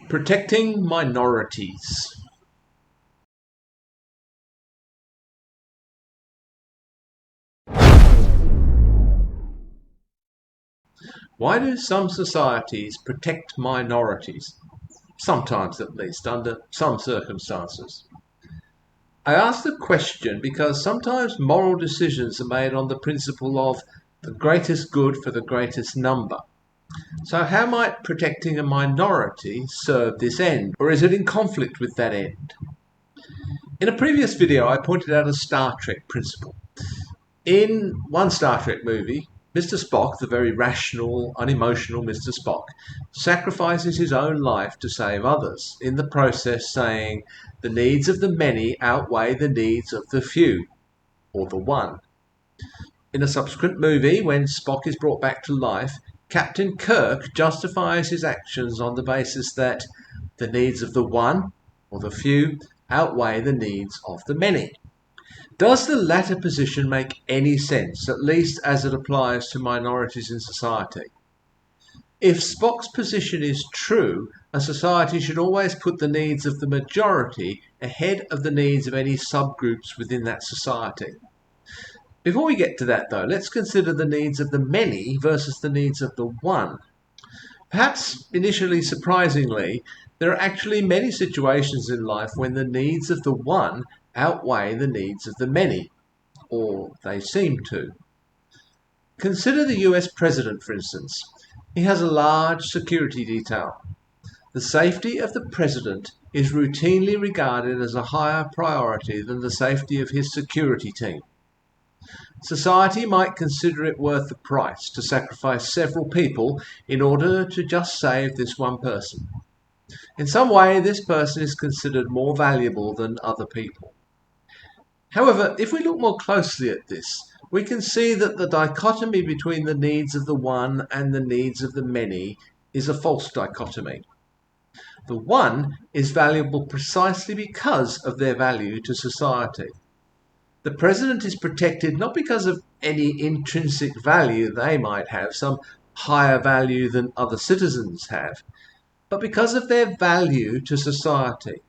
Protecting minorities. Why do some societies protect minorities? Sometimes, at least, under some circumstances. I ask the question because sometimes moral decisions are made on the principle of the greatest good for the greatest number. So how might protecting a minority serve this end, or is it in conflict with that end? In a previous video, I pointed out a Star Trek principle. In one Star Trek movie, Mr. Spock, the very rational, unemotional Mr. Spock, sacrifices his own life to save others, in the process saying, "The needs of the many outweigh the needs of the few," or the one. In a subsequent movie, when Spock is brought back to life, Captain Kirk justifies his actions on the basis that the needs of the one, or the few, outweigh the needs of the many. Does the latter position make any sense, at least as it applies to minorities in society? If Spock's position is true, a society should always put the needs of the majority ahead of the needs of any subgroups within that society. Before we get to that, though, let's consider the needs of the many versus the needs of the one. Perhaps initially surprisingly, there are actually many situations in life when the needs of the one outweigh the needs of the many, or they seem to. Consider the US president, for instance. He has a large security detail. The safety of the president is routinely regarded as a higher priority than the safety of his security team. Society might consider it worth the price to sacrifice several people in order to just save this one person. In some way, this person is considered more valuable than other people. However, if we look more closely at this, we can see that the dichotomy between the needs of the one and the needs of the many is a false dichotomy. The one is valuable precisely because of their value to society. The president is protected not because of any intrinsic value they might have, some higher value than other citizens have, but because of their value to society.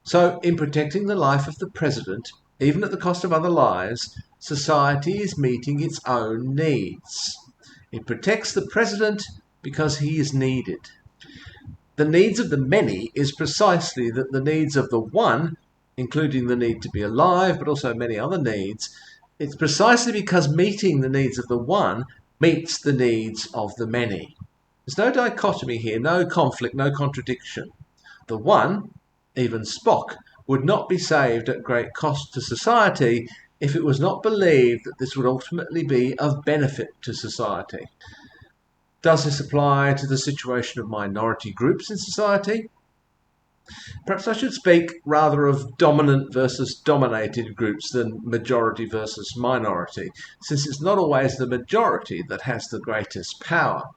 So, in protecting the life of the president, even at the cost of other lives, society is meeting its own needs. It protects the president because he is needed. The needs of the many is precisely that the needs of the one, including the need to be alive, but also many other needs, it's precisely because meeting the needs of the one meets the needs of the many. There's no dichotomy here, no conflict, no contradiction. The one, even Spock, would not be saved at great cost to society if it was not believed that this would ultimately be of benefit to society. Does this apply to the situation of minority groups in society? Perhaps I should speak rather of dominant versus dominated groups than majority versus minority, since it's not always the majority that has the greatest power.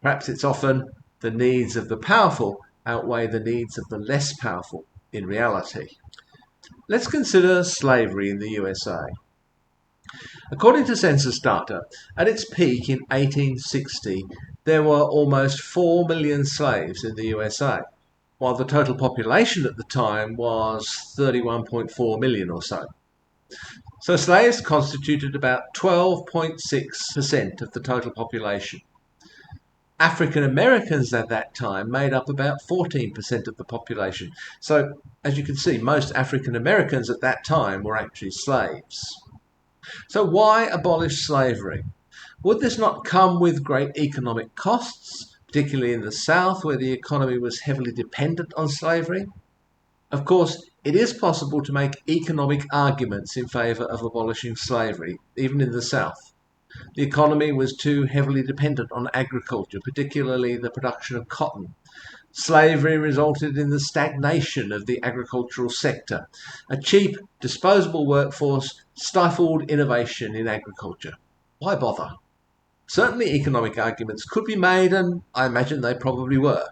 Perhaps it's often the needs of the powerful outweigh the needs of the less powerful in reality. Let's consider slavery in the USA. According to census data, at its peak in 1860, there were almost 4 million slaves in the USA, while the total population at the time was 31.4 million or so. So slaves constituted about 12.6% of the total population. African Americans at that time made up about 14% of the population. So, as you can see, most African Americans at that time were actually slaves. So why abolish slavery? Would this not come with great economic costs, particularly in the South, where the economy was heavily dependent on slavery? Of course, it is possible to make economic arguments in favour of abolishing slavery, even in the South. The economy was too heavily dependent on agriculture, particularly the production of cotton. Slavery resulted in the stagnation of the agricultural sector. A cheap, disposable workforce stifled innovation in agriculture. Why bother? Certainly economic arguments could be made, and I imagine they probably were.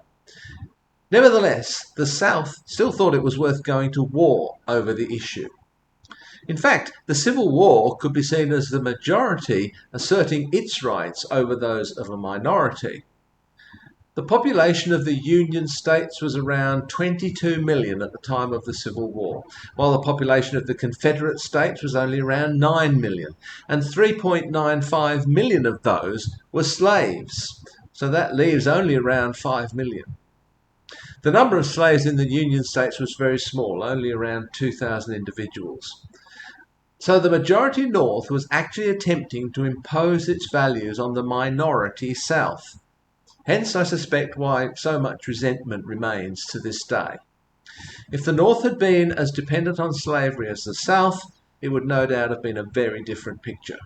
Nevertheless, the South still thought it was worth going to war over the issue. In fact, the Civil War could be seen as the majority asserting its rights over those of a minority. The The population of the Union States was around 22 million at the time of the Civil War, while the population of the Confederate States was only around 9 million, and 3.95 million of those were slaves. So that leaves only around 5 million. The number of slaves in the Union States was very small, only around 2,000 individuals. So the majority North was actually attempting to impose its values on the minority South. Hence, I suspect why so much resentment remains to this day. If the North had been as dependent on slavery as the South, it would no doubt have been a very different picture.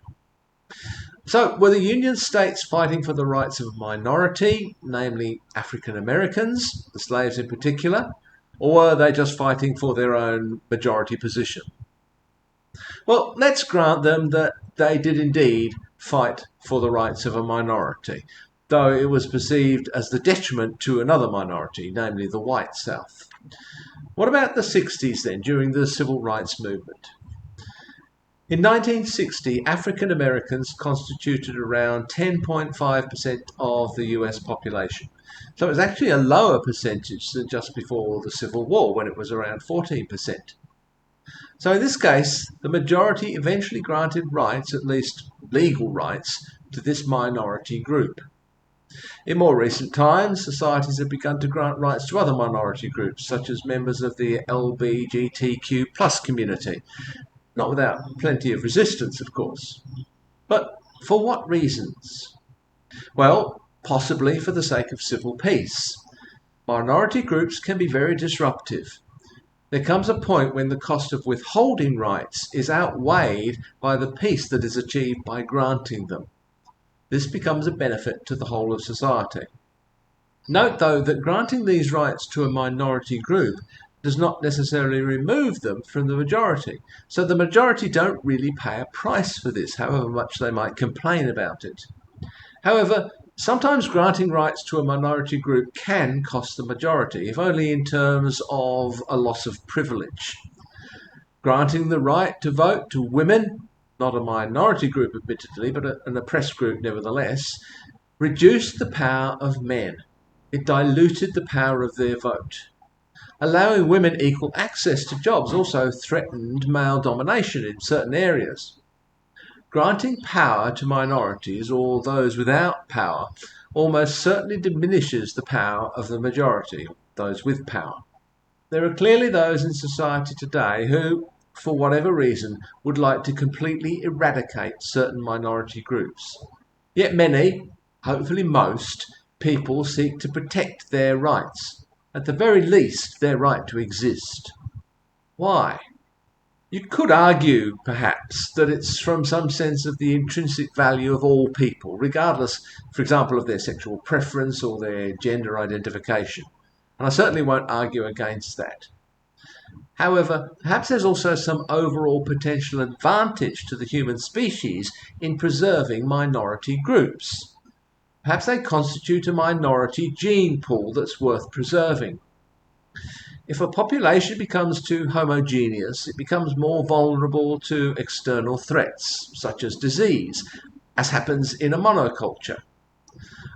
So, were the Union States fighting for the rights of a minority, namely African Americans, the slaves in particular, or were they just fighting for their own majority position? Well, let's grant them that they did indeed fight for the rights of a minority, though it was perceived as the detriment to another minority, namely the white South. What about the 60s then, during the Civil Rights Movement? In 1960, African Americans constituted around 10.5% of the US population. So it was actually a lower percentage than just before the Civil War, when it was around 14%. So in this case, the majority eventually granted rights, at least legal rights, to this minority group. In more recent times, societies have begun to grant rights to other minority groups, such as members of the LGBTQ plus community, not without plenty of resistance, of course. But for what reasons? Well, possibly for the sake of civil peace. Minority groups can be very disruptive. There comes a point when the cost of withholding rights is outweighed by the peace that is achieved by granting them. This becomes a benefit to the whole of society. Note, though, that granting these rights to a minority group does not necessarily remove them from the majority. So the majority don't really pay a price for this, however much they might complain about it. However, sometimes granting rights to a minority group can cost the majority, if only in terms of a loss of privilege. Granting the right to vote to women, not a minority group admittedly, but an oppressed group nevertheless, reduced the power of men. It diluted the power of their vote. Allowing women equal access to jobs also threatened male domination in certain areas. Granting power to minorities or those without power almost certainly diminishes the power of the majority, those with power. There are clearly those in society today who, for whatever reason, would like to completely eradicate certain minority groups. Yet many, hopefully most, people seek to protect their rights. At the very least, their right to exist. Why? You could argue, perhaps, that it's from some sense of the intrinsic value of all people, regardless, for example, of their sexual preference or their gender identification. And I certainly won't argue against that. However, perhaps there's also some overall potential advantage to the human species in preserving minority groups. Perhaps they constitute a minority gene pool that's worth preserving. If a population becomes too homogeneous, it becomes more vulnerable to external threats, such as disease, as happens in a monoculture.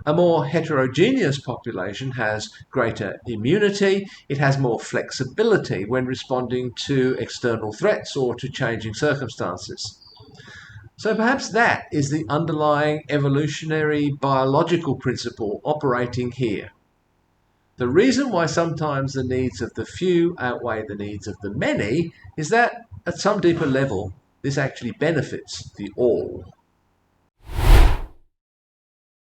A more heterogeneous population has greater immunity, it has more flexibility when responding to external threats or to changing circumstances. So perhaps that is the underlying evolutionary biological principle operating here. The reason why sometimes the needs of the few outweigh the needs of the many is that, at some deeper level, this actually benefits the all.